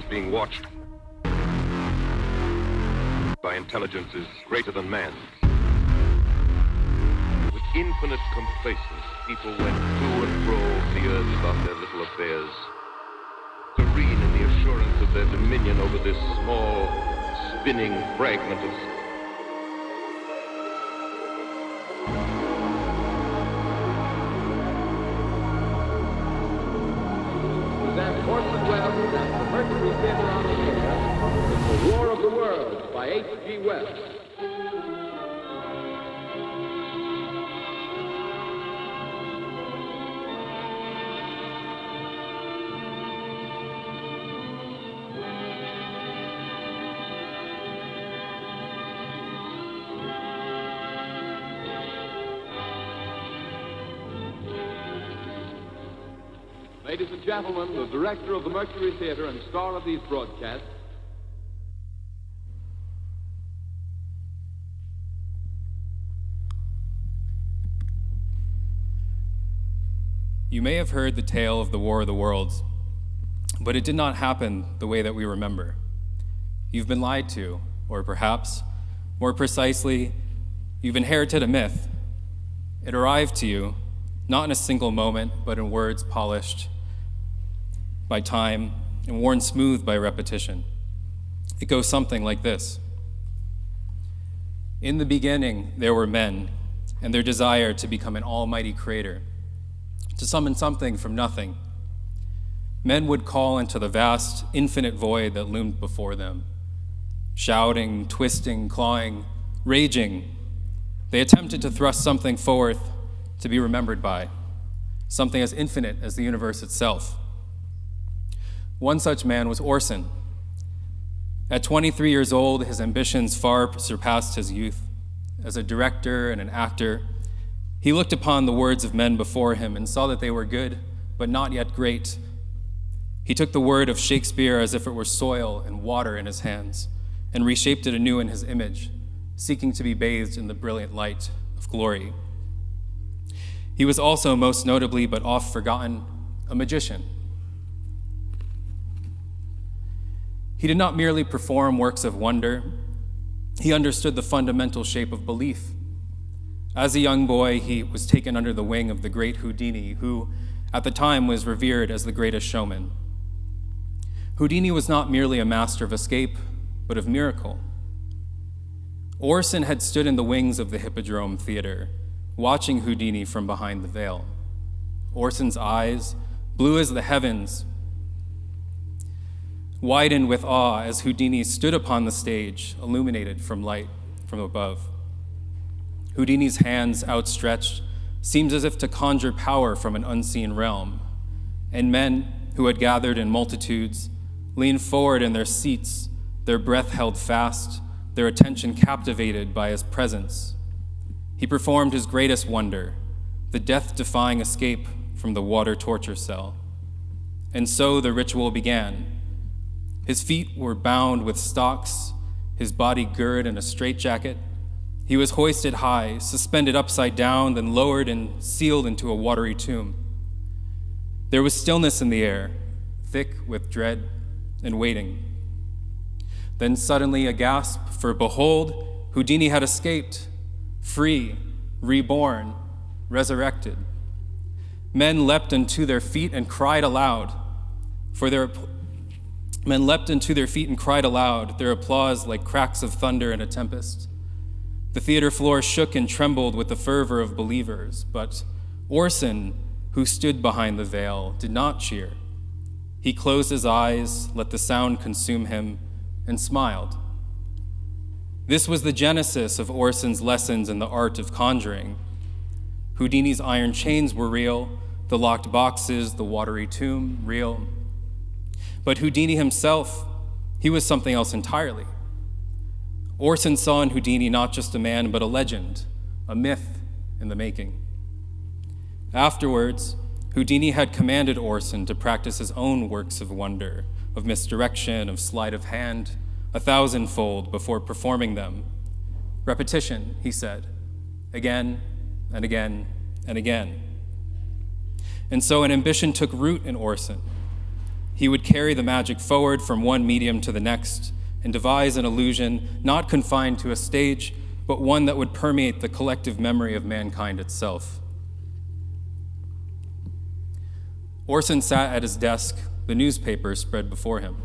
being watched by intelligences greater than man's. With infinite complacence, people went to and fro over the earth about their little affairs, serene in the assurance of their dominion over this small, spinning fragment of Orson Welles and the Mercury Theater on the Air in The War of the Worlds by H.G. Wells. Ladies and gentlemen, the director of the Mercury Theater and star of these broadcasts. You may have heard the tale of the War of the Worlds, but it did not happen the way that we remember. You've been lied to, or perhaps, more precisely, you've inherited a myth. It arrived to you, not in a single moment, but in words polished by time and worn smooth by repetition. It goes something like this. In the beginning, there were men, and their desire to become an almighty creator, to summon something from nothing. Men would call into the vast, infinite void that loomed before them. Shouting, twisting, clawing, raging, they attempted to thrust something forth to be remembered by, something as infinite as the universe itself. One such man was Orson. At 23 years old, his ambitions far surpassed his youth. As a director and an actor, he looked upon the words of men before him and saw that they were good, but not yet great. He took the word of Shakespeare as if it were soil and water in his hands, and reshaped it anew in his image, seeking to be bathed in the brilliant light of glory. He was also, most notably but oft forgotten, a magician. He did not merely perform works of wonder, he understood the fundamental shape of belief. As a young boy, he was taken under the wing of the great Houdini, who at the time was revered as the greatest showman. Houdini was not merely a master of escape, but of miracle. Orson had stood in the wings of the Hippodrome Theater, watching Houdini from behind the veil. Orson's eyes, blue as the heavens, widened with awe as Houdini stood upon the stage, illuminated from light from above. Houdini's hands outstretched seemed as if to conjure power from an unseen realm, and men who had gathered in multitudes leaned forward in their seats, their breath held fast, their attention captivated by his presence. He performed his greatest wonder, the death-defying escape from the water torture cell. And so the ritual began. His feet were bound with stocks, his body girded in a straitjacket. He was hoisted high, suspended upside down, then lowered and sealed into a watery tomb. There was stillness in the air, thick with dread and waiting. Then suddenly a gasp, for behold, Houdini had escaped, free, reborn, resurrected. Men leapt unto their feet and cried aloud, their applause like cracks of thunder in a tempest. The theater floor shook and trembled with the fervor of believers, but Orson, who stood behind the veil, did not cheer. He closed his eyes, let the sound consume him, and smiled. This was the genesis of Orson's lessons in the art of conjuring. Houdini's iron chains were real, the locked boxes, the watery tomb, real. But Houdini himself, he was something else entirely. Orson saw in Houdini not just a man, but a legend, a myth in the making. Afterwards, Houdini had commanded Orson to practice his own works of wonder, of misdirection, of sleight of hand, 1,000-fold before performing them. Repetition, he said, again and again and again. And so an ambition took root in Orson. He would carry the magic forward from one medium to the next and devise an illusion not confined to a stage, but one that would permeate the collective memory of mankind itself. Orson sat at his desk, the newspaper spread before him.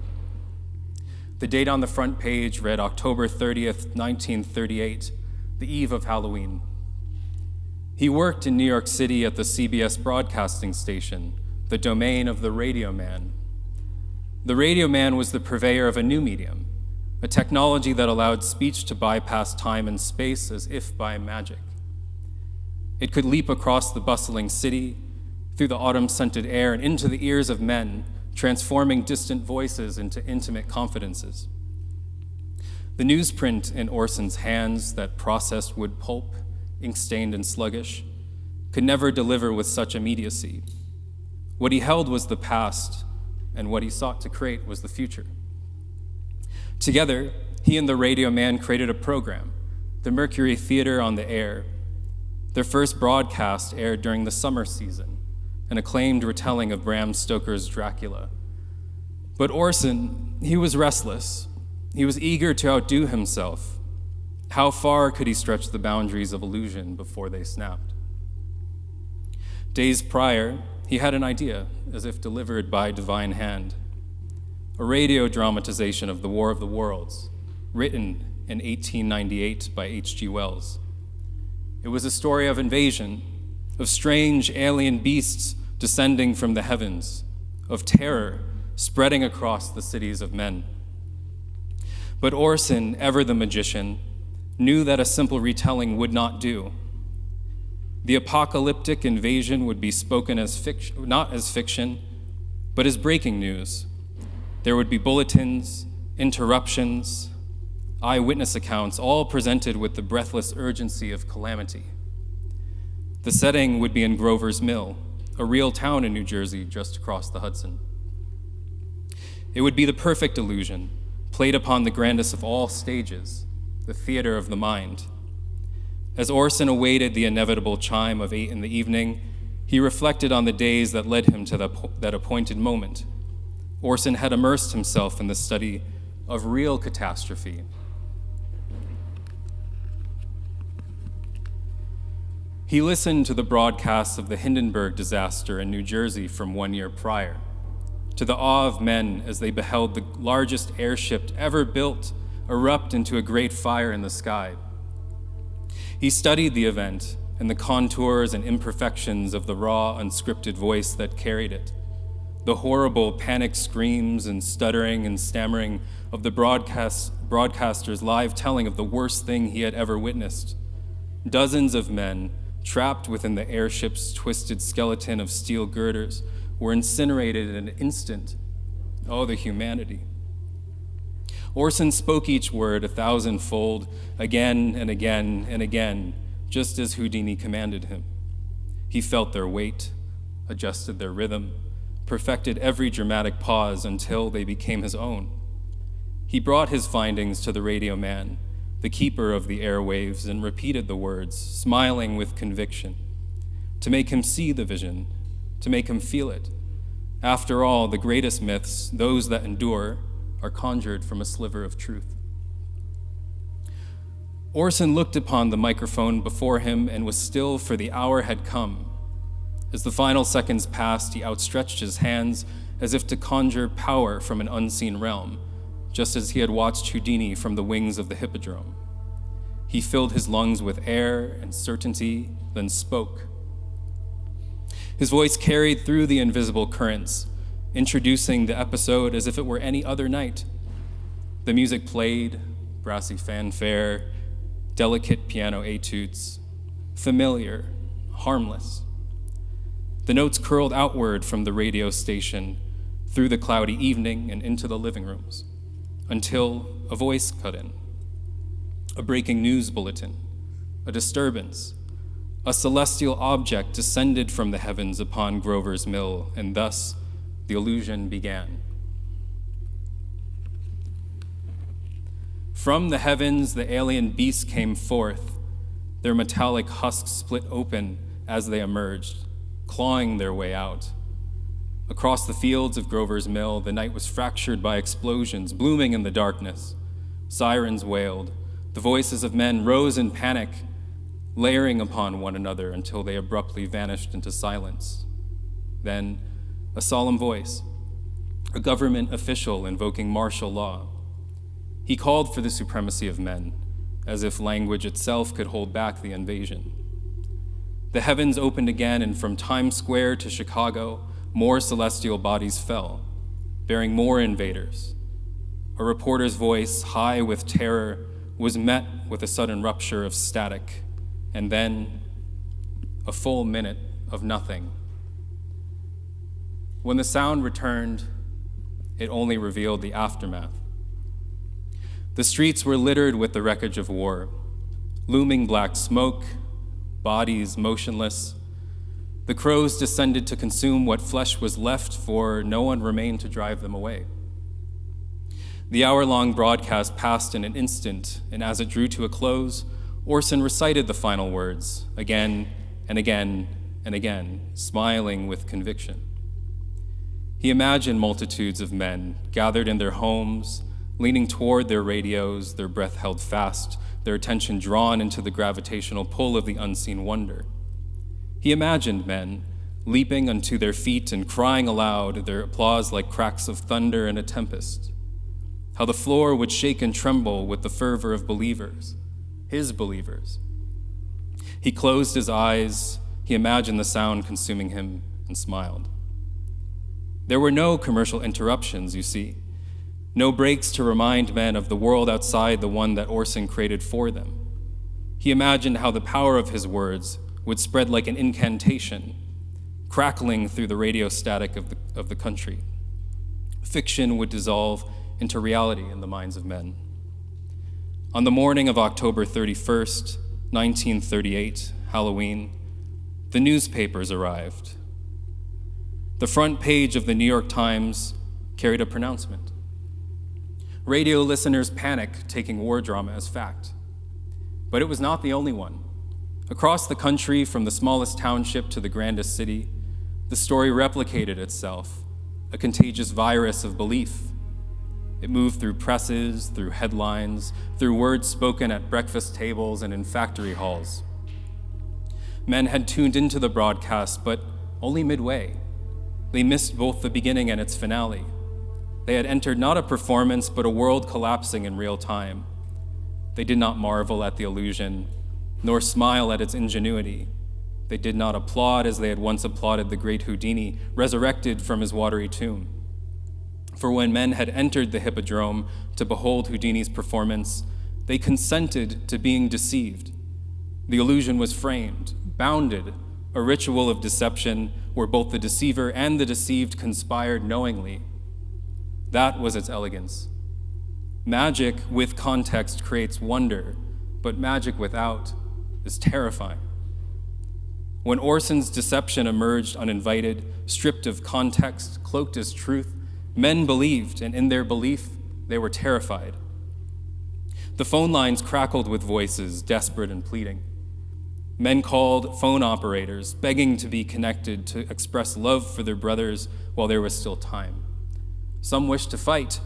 The date on the front page read October 30th, 1938, the eve of Halloween. He worked in New York City at the CBS broadcasting station, the domain of the Radio Man. The Radio Man was the purveyor of a new medium, a technology that allowed speech to bypass time and space as if by magic. It could leap across the bustling city, through the autumn-scented air, and into the ears of men, transforming distant voices into intimate confidences. The newsprint in Orson's hands that processed wood pulp, ink-stained and sluggish, could never deliver with such immediacy. What he held was the past, and what he sought to create was the future. Together, he and the Radio Man created a program, the Mercury Theater on the Air. Their first broadcast aired during the summer season, an acclaimed retelling of Bram Stoker's Dracula. But Orson, he was restless. He was eager to outdo himself. How far could he stretch the boundaries of illusion before they snapped? Days prior, he had an idea, as if delivered by divine hand. A radio dramatization of the War of the Worlds, written in 1898 by H.G. Wells. It was a story of invasion, of strange alien beasts descending from the heavens, of terror spreading across the cities of men. But Orson, ever the magician, knew that a simple retelling would not do. The apocalyptic invasion would be spoken as fiction, not as fiction, but as breaking news. There would be bulletins, interruptions, eyewitness accounts, all presented with the breathless urgency of calamity. The setting would be in Grover's Mill, a real town in New Jersey just across the Hudson. It would be the perfect illusion, played upon the grandest of all stages, the theater of the mind. As Orson awaited the inevitable chime of 8 in the evening, he reflected on the days that led him to that appointed moment. Orson had immersed himself in the study of real catastrophe. He listened to the broadcasts of the Hindenburg disaster in New Jersey from 1 year prior, to the awe of men as they beheld the largest airship ever built erupt into a great fire in the sky. He studied the event and the contours and imperfections of the raw, unscripted voice that carried it, the horrible panic screams and stuttering and stammering of the broadcaster's live telling of the worst thing he had ever witnessed. Dozens of men, trapped within the airship's twisted skeleton of steel girders, were incinerated in an instant. Oh, the humanity. Orson spoke each word 1,000-fold, again and again and again, just as Houdini commanded him. He felt their weight, adjusted their rhythm, perfected every dramatic pause until they became his own. He brought his findings to the Radio Man, the keeper of the airwaves, and repeated the words, smiling with conviction, to make him see the vision, to make him feel it. After all, the greatest myths, those that endure, are conjured from a sliver of truth. Orson looked upon the microphone before him and was still, for the hour had come. As the final seconds passed, he outstretched his hands as if to conjure power from an unseen realm, just as he had watched Houdini from the wings of the hippodrome. He filled his lungs with air and certainty, then spoke. His voice carried through the invisible currents, introducing the episode as if it were any other night. The music played, brassy fanfare, delicate piano etudes, familiar, harmless. The notes curled outward from the radio station, through the cloudy evening and into the living rooms, until a voice cut in. A breaking news bulletin, a disturbance. A celestial object descended from the heavens upon Grover's Mill, and thus the illusion began. From the heavens, the alien beasts came forth, their metallic husks split open as they emerged, clawing their way out. Across the fields of Grover's Mill, the night was fractured by explosions, blooming in the darkness. Sirens wailed. The voices of men rose in panic, layering upon one another until they abruptly vanished into silence. Then, a solemn voice, a government official invoking martial law. He called for the supremacy of men, as if language itself could hold back the invasion. The heavens opened again, and from Times Square to Chicago, more celestial bodies fell, bearing more invaders. A reporter's voice, high with terror, was met with a sudden rupture of static, and then a full minute of nothing. When the sound returned, it only revealed the aftermath. The streets were littered with the wreckage of war, looming black smoke, bodies motionless. The crows descended to consume what flesh was left, for no one remained to drive them away. The hour-long broadcast passed in an instant, and as it drew to a close, Orson recited the final words, again and again and again, smiling with conviction. He imagined multitudes of men gathered in their homes, leaning toward their radios, their breath held fast, their attention drawn into the gravitational pull of the unseen wonder. He imagined men leaping unto their feet and crying aloud, their applause like cracks of thunder in a tempest. How the floor would shake and tremble with the fervor of believers, his believers. He closed his eyes, he imagined the sound consuming him, and smiled. There were no commercial interruptions, you see. No breaks to remind men of the world outside the one that Orson created for them. He imagined how the power of his words would spread like an incantation, crackling through the radio static of the country. Fiction would dissolve into reality in the minds of men. On the morning of October 31st, 1938, Halloween, the newspapers arrived. The front page of the New York Times carried a pronouncement. Radio listeners panicked, taking war drama as fact. But it was not the only one. Across the country, from the smallest township to the grandest city, the story replicated itself, a contagious virus of belief. It moved through presses, through headlines, through words spoken at breakfast tables and in factory halls. Men had tuned into the broadcast, but only midway. They missed both the beginning and its finale. They had entered not a performance, but a world collapsing in real time. They did not marvel at the illusion, nor smile at its ingenuity. They did not applaud as they had once applauded the great Houdini, resurrected from his watery tomb. For when men had entered the hippodrome to behold Houdini's performance, they consented to being deceived. The illusion was framed, bounded, a ritual of deception where both the deceiver and the deceived conspired knowingly. That was its elegance. Magic with context creates wonder, but magic without is terrifying. When Orson's deception emerged uninvited, stripped of context, cloaked as truth, men believed, and in their belief, they were terrified. The phone lines crackled with voices, desperate and pleading. Men called phone operators, begging to be connected, to express love for their brothers while there was still time. Some wished to fight.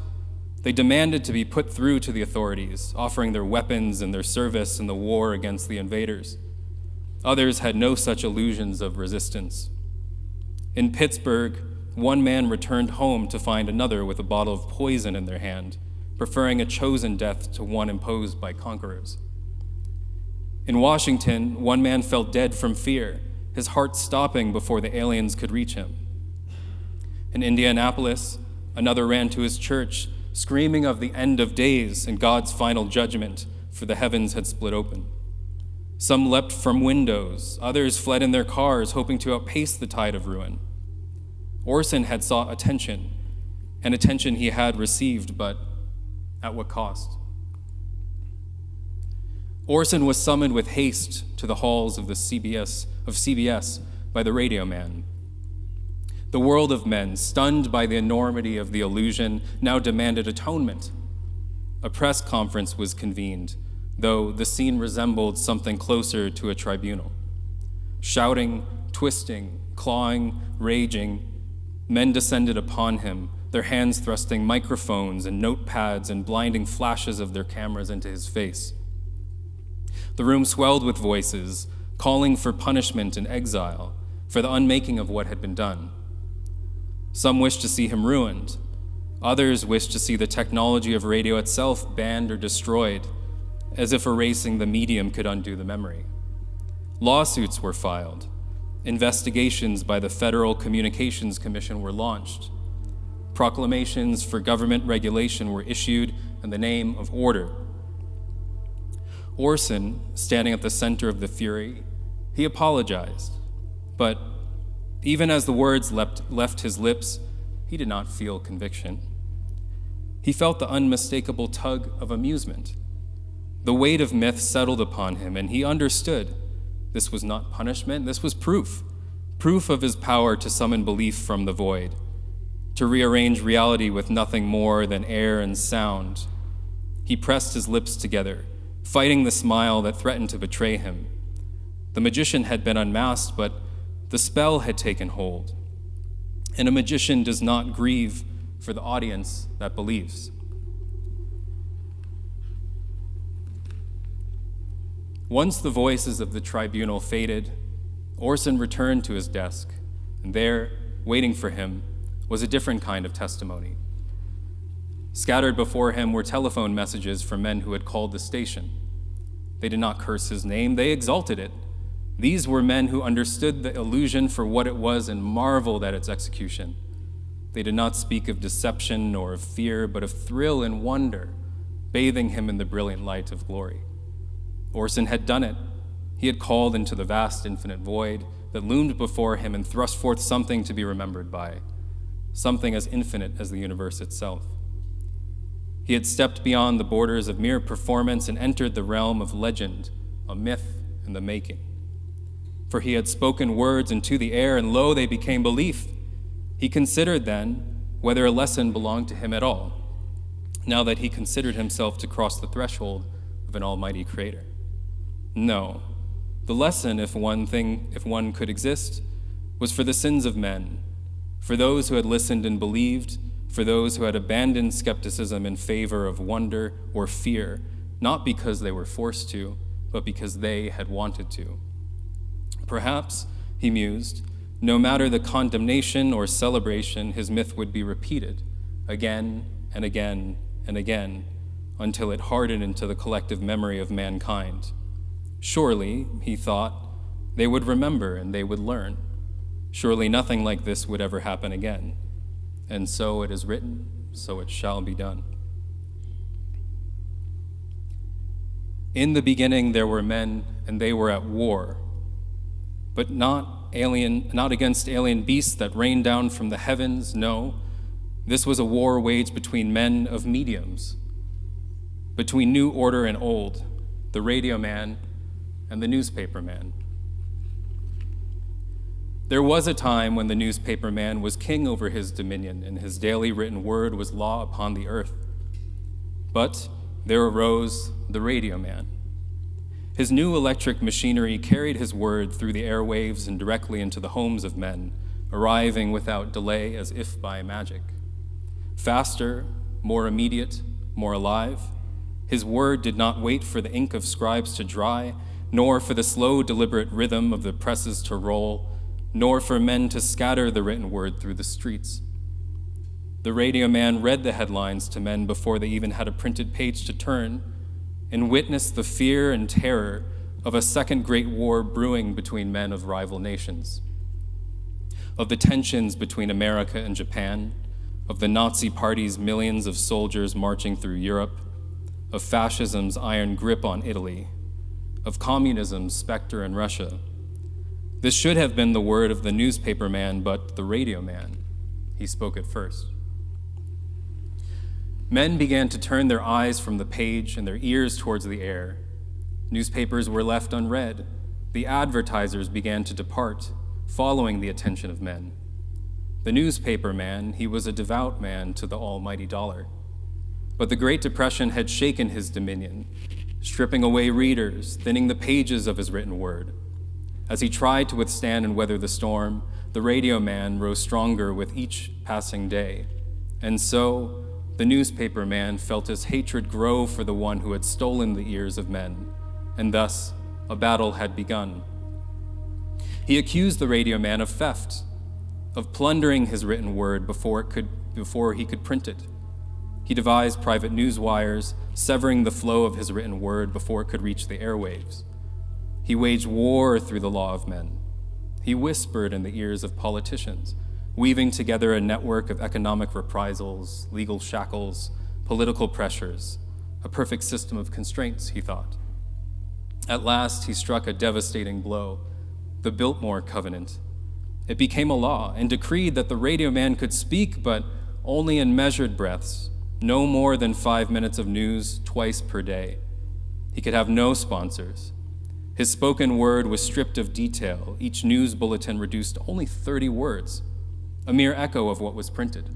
They demanded to be put through to the authorities, offering their weapons and their service in the war against the invaders. Others had no such illusions of resistance. In Pittsburgh, one man returned home to find another with a bottle of poison in their hand, preferring a chosen death to one imposed by conquerors. In Washington, one man fell dead from fear, his heart stopping before the aliens could reach him. In Indianapolis, another ran to his church, screaming of the end of days and God's final judgment, for the heavens had split open. Some leapt from windows, others fled in their cars, hoping to outpace the tide of ruin. Orson had sought attention, and attention he had received, but at what cost? Orson was summoned with haste to the halls of CBS by the radio man. The world of men, stunned by the enormity of the illusion, now demanded atonement. A press conference was convened, though the scene resembled something closer to a tribunal. Shouting, twisting, clawing, raging, Men descended upon him, their hands thrusting microphones and notepads and blinding flashes of their cameras into his face. The room swelled with voices, calling for punishment and exile, for the unmaking of what had been done. Some wished to see him ruined. Others wished to see the technology of radio itself banned or destroyed, as if erasing the medium could undo the memory. Lawsuits were filed. Investigations by the Federal Communications Commission were launched. Proclamations for government regulation were issued in the name of order. Orson, standing at the center of the fury, he apologized, but even as the words left his lips, he did not feel conviction. He felt the unmistakable tug of amusement. The weight of myth settled upon him, and he understood this was not punishment, this was proof of his power to summon belief from the void, to rearrange reality with nothing more than air and sound. He pressed his lips together, fighting the smile that threatened to betray him. The magician had been unmasked, but the spell had taken hold. And a magician does not grieve for the audience that believes. Once the voices of the tribunal faded, Orson returned to his desk, and there, waiting for him, was a different kind of testimony. Scattered before him were telephone messages from men who had called the station. They did not curse his name, they exalted it. These were men who understood the illusion for what it was and marveled at its execution. They did not speak of deception or of fear, but of thrill and wonder, bathing him in the brilliant light of glory. Orson had done it. He had called into the vast infinite void that loomed before him and thrust forth something to be remembered by, something as infinite as the universe itself. He had stepped beyond the borders of mere performance and entered the realm of legend, a myth in the making. For he had spoken words into the air, and lo, they became belief. He considered then whether a lesson belonged to him at all, now that he considered himself to cross the threshold of an almighty creator. No, the lesson, if one could exist, was for the sins of men, for those who had listened and believed, for those who had abandoned skepticism in favor of wonder or fear, not because they were forced to, but because they had wanted to. Perhaps, he mused, no matter the condemnation or celebration, his myth would be repeated again and again and again until it hardened into the collective memory of mankind. Surely, he thought, they would remember and they would learn. Surely nothing like this would ever happen again. And so it is written, so it shall be done. In the beginning there were men, and they were at war, but not against alien beasts that rained down from the heavens. No, this was a war waged between men of mediums, between new order and old, the radio man and the newspaper man. There was a time when the newspaper man was king over his dominion, and his daily written word was law upon the earth. But there arose the radio man. His new electric machinery carried his word through the airwaves and directly into the homes of men, arriving without delay as if by magic. Faster, more immediate, more alive, his word did not wait for the ink of scribes to dry, nor for the slow, deliberate rhythm of the presses to roll, nor for men to scatter the written word through the streets. The radio man read the headlines to men before they even had a printed page to turn, and witnessed the fear and terror of a second great war brewing between men of rival nations, of the tensions between America and Japan, of the Nazi Party's millions of soldiers marching through Europe, of fascism's iron grip on Italy, of communism's specter in Russia. This should have been the word of the newspaper man, but the radio man, he spoke it first. Men began to turn their eyes from the page and their ears towards the air. Newspapers were left unread. The advertisers began to depart, following the attention of men. The newspaper man, he was a devout man to the almighty dollar. But the Great Depression had shaken his dominion, stripping away readers, thinning the pages of his written word. As he tried to withstand and weather the storm, the radio man rose stronger with each passing day. And so, the newspaper man felt his hatred grow for the one who had stolen the ears of men, and thus a battle had begun. He accused the radio man of theft, of plundering his written word before he could print it. He devised private news wires, severing the flow of his written word before it could reach the airwaves. He waged war through the law of men. He whispered in the ears of politicians, weaving together a network of economic reprisals, legal shackles, political pressures, a perfect system of constraints, he thought. At last, he struck a devastating blow, the Biltmore Covenant. It became a law and decreed that the radio man could speak, but only in measured breaths, no more than 5 minutes of news twice per day. He could have no sponsors. His spoken word was stripped of detail, each news bulletin reduced to only 30 words, a mere echo of what was printed.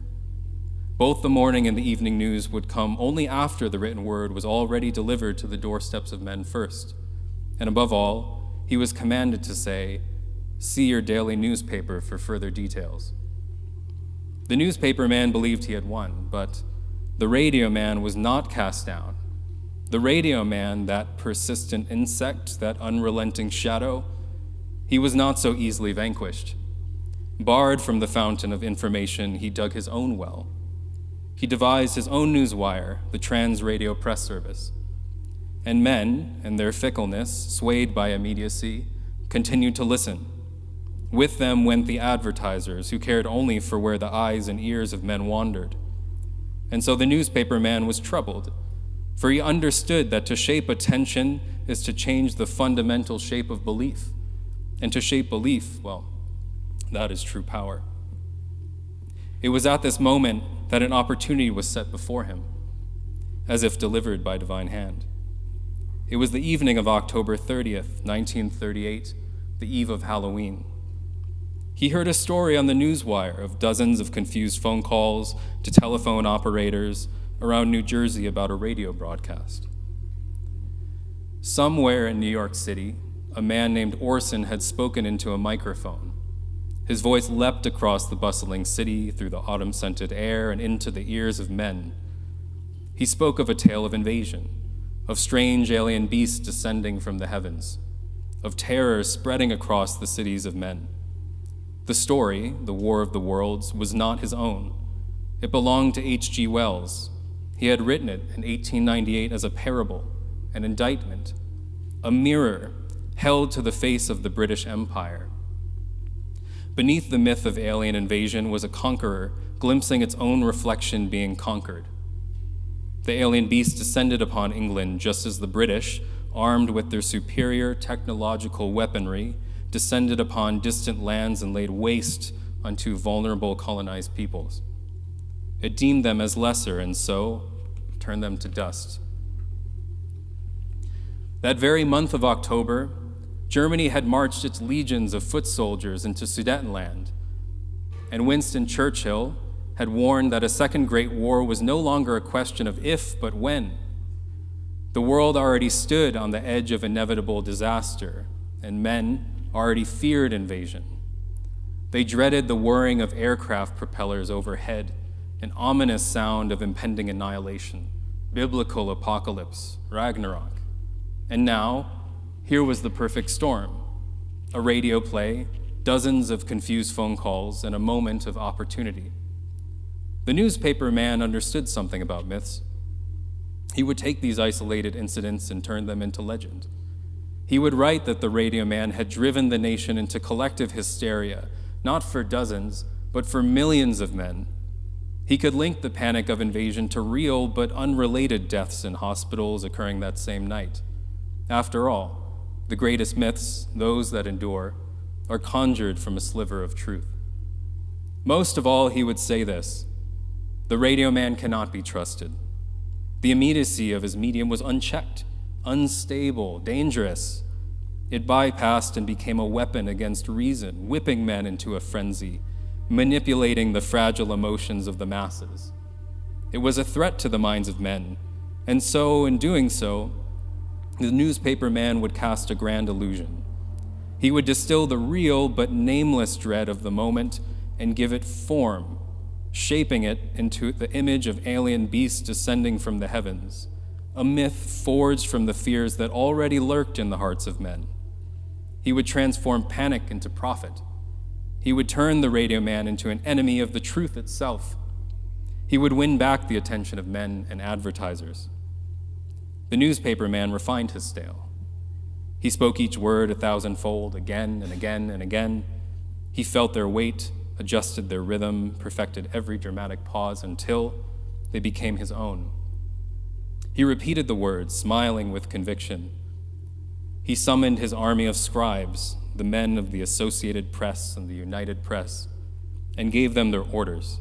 Both the morning and the evening news would come only after the written word was already delivered to the doorsteps of men first. And above all, he was commanded to say, "See your daily newspaper for further details." The newspaper man believed he had won, but the radio man was not cast down. The radio man, that persistent insect, that unrelenting shadow, he was not so easily vanquished. Barred from the fountain of information, he dug his own well. He devised his own newswire, the Trans Radio Press Service. And men, in their fickleness, swayed by immediacy, continued to listen. With them went the advertisers, who cared only for where the eyes and ears of men wandered. And so the newspaper man was troubled, for he understood that to shape attention is to change the fundamental shape of belief. And to shape belief, well, that is true power. It was at this moment that an opportunity was set before him, as if delivered by divine hand. It was the evening of October 30th, 1938, the eve of Halloween. He heard a story on the newswire of dozens of confused phone calls to telephone operators around New Jersey about a radio broadcast. Somewhere in New York City, a man named Orson had spoken into a microphone. His voice leapt across the bustling city, through the autumn-scented air, and into the ears of men. He spoke of a tale of invasion, of strange alien beasts descending from the heavens, of terror spreading across the cities of men. The story, The War of the Worlds, was not his own. It belonged to H.G. Wells. He had written it in 1898 as a parable, an indictment, a mirror held to the face of the British Empire. Beneath the myth of alien invasion was a conqueror glimpsing its own reflection being conquered. The alien beast descended upon England just as the British, armed with their superior technological weaponry, descended upon distant lands and laid waste unto vulnerable colonized peoples. It deemed them as lesser and so turned them to dust. That very month of October, Germany had marched its legions of foot soldiers into Sudetenland, and Winston Churchill had warned that a second Great War was no longer a question of if, but when. The world already stood on the edge of inevitable disaster, and men already feared invasion. They dreaded the whirring of aircraft propellers overhead, an ominous sound of impending annihilation, biblical apocalypse, Ragnarok. And now, here was the perfect storm, a radio play, dozens of confused phone calls, and a moment of opportunity. The newspaper man understood something about myths. He would take these isolated incidents and turn them into legend. He would write that the radio man had driven the nation into collective hysteria, not for dozens, but for millions of men. He could link the panic of invasion to real but unrelated deaths in hospitals occurring that same night. After all, the greatest myths, those that endure, are conjured from a sliver of truth. Most of all, he would say this: the radio man cannot be trusted. The immediacy of his medium was unchecked, unstable, dangerous. It bypassed and became a weapon against reason, whipping men into a frenzy, manipulating the fragile emotions of the masses. It was a threat to the minds of men, and so, in doing so, the newspaper man would cast a grand illusion. He would distill the real but nameless dread of the moment and give it form, shaping it into the image of alien beasts descending from the heavens, a myth forged from the fears that already lurked in the hearts of men. He would transform panic into profit. He would turn the radio man into an enemy of the truth itself. He would win back the attention of men and advertisers. The newspaper man refined his style. He spoke each word 1,000-fold, again and again and again. He felt their weight, adjusted their rhythm, perfected every dramatic pause until they became his own. He repeated the words, smiling with conviction. He summoned his army of scribes, the men of the Associated Press and the United Press, and gave them their orders.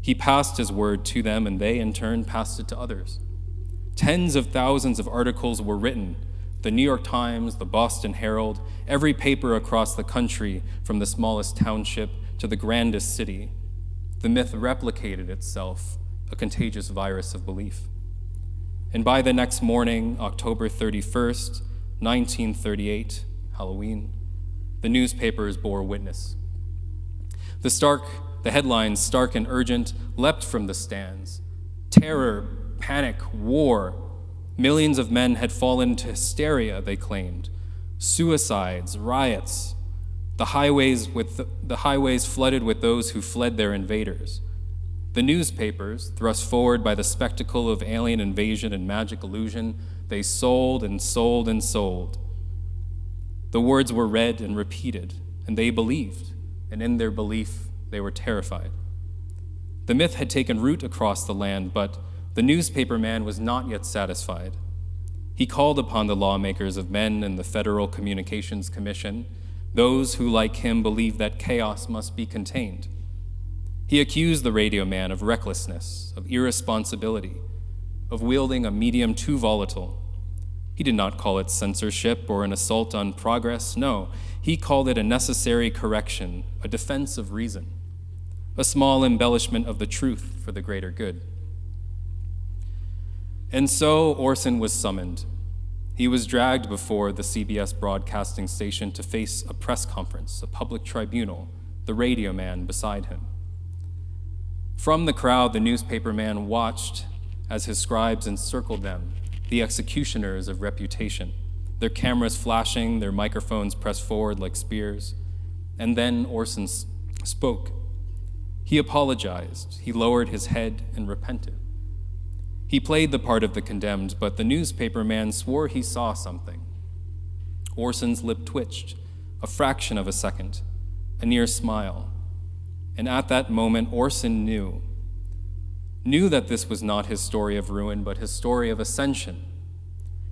He passed his word to them, and they, in turn, passed it to others. Tens of thousands of articles were written. The New York Times, the Boston Herald, every paper across the country, from the smallest township to the grandest city. The myth replicated itself, a contagious virus of belief. And by the next morning, October 31st, 1938, Halloween, the newspapers bore witness. The headlines, stark and urgent, leapt from the stands. Terror, panic, war. Millions of men had fallen into hysteria, they claimed. Suicides, riots. The highways flooded with those who fled their invaders. The newspapers, thrust forward by the spectacle of alien invasion and magic illusion, they sold and sold and sold. The words were read and repeated, and they believed, and in their belief, they were terrified. The myth had taken root across the land, but the newspaper man was not yet satisfied. He called upon the lawmakers of men and the Federal Communications Commission, those who, like him, believed that chaos must be contained. He accused the radio man of recklessness, of irresponsibility, of wielding a medium too volatile. He did not call it censorship or an assault on progress. No, he called it a necessary correction, a defense of reason, a small embellishment of the truth for the greater good. And so Orson was summoned. He was dragged before the CBS broadcasting station to face a press conference, a public tribunal, the radio man beside him. From the crowd, the newspaper man watched as his scribes encircled them, the executioners of reputation, their cameras flashing, their microphones pressed forward like spears. And then Orson spoke. He apologized. He lowered his head and repented. He played the part of the condemned, but the newspaper man swore he saw something. Orson's lip twitched, a fraction of a second, a near smile. And at that moment, Orson knew that this was not his story of ruin, but his story of ascension.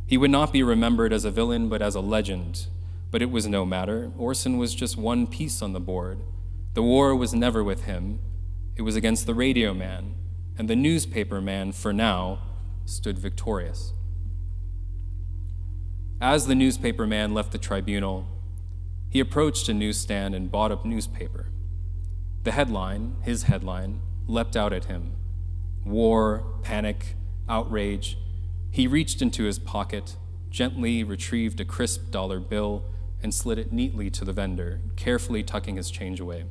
He would not be remembered as a villain, but as a legend. But it was no matter. Orson was just one piece on the board. The war was never with him. It was against the radio man. And the newspaper man, for now, stood victorious. As the newspaper man left the tribunal, he approached a newsstand and bought a newspaper. The headline, his headline, leapt out at him. War, panic, outrage. He reached into his pocket, gently retrieved a crisp dollar bill, and slid it neatly to the vendor, carefully tucking his change away.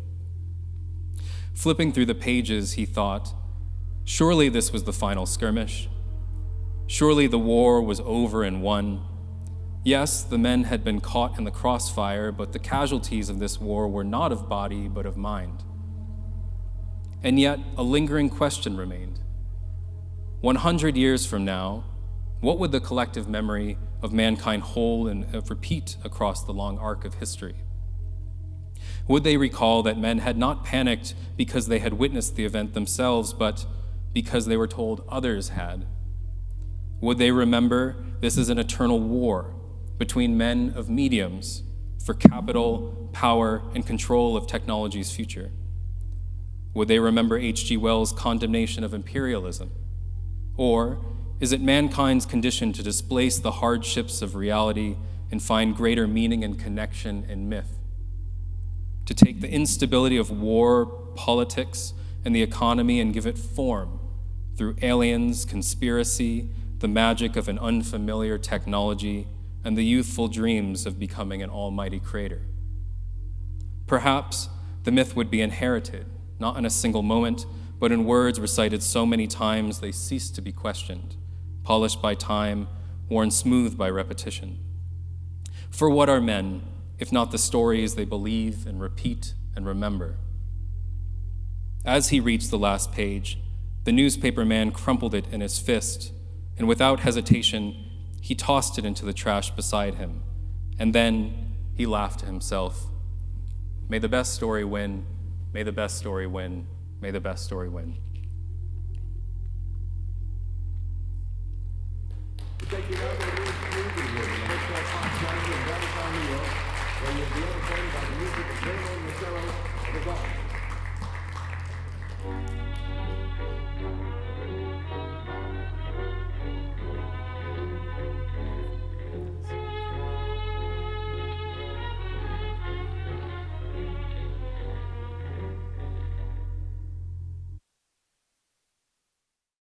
Flipping through the pages, he thought, surely this was the final skirmish. Surely the war was over and won. Yes, the men had been caught in the crossfire, but the casualties of this war were not of body, but of mind. And yet, a lingering question remained. 100 years from now, what would the collective memory of mankind hold and repeat across the long arc of history? Would they recall that men had not panicked because they had witnessed the event themselves, but because they were told others had? Would they remember this is an eternal war between men of mediums for capital, power, and control of technology's future? Would they remember H.G. Wells' condemnation of imperialism? Or is it mankind's condition to displace the hardships of reality and find greater meaning and connection in myth? To take the instability of war, politics, and the economy and give it form through aliens, conspiracy, the magic of an unfamiliar technology, and the youthful dreams of becoming an almighty creator. Perhaps the myth would be inherited, not in a single moment, but in words recited so many times they ceased to be questioned, polished by time, worn smooth by repetition. For what are men, if not the stories they believe and repeat and remember? As he reached the last page, the newspaper man crumpled it in his fist, and without hesitation, he tossed it into the trash beside him, and then he laughed to himself. May the best story win, may the best story win, may the best story win. Take you now to the news preview here. The baseball podcast in downtown New York, where you'll be entertained by the music of Raymond Marcello and the Gong.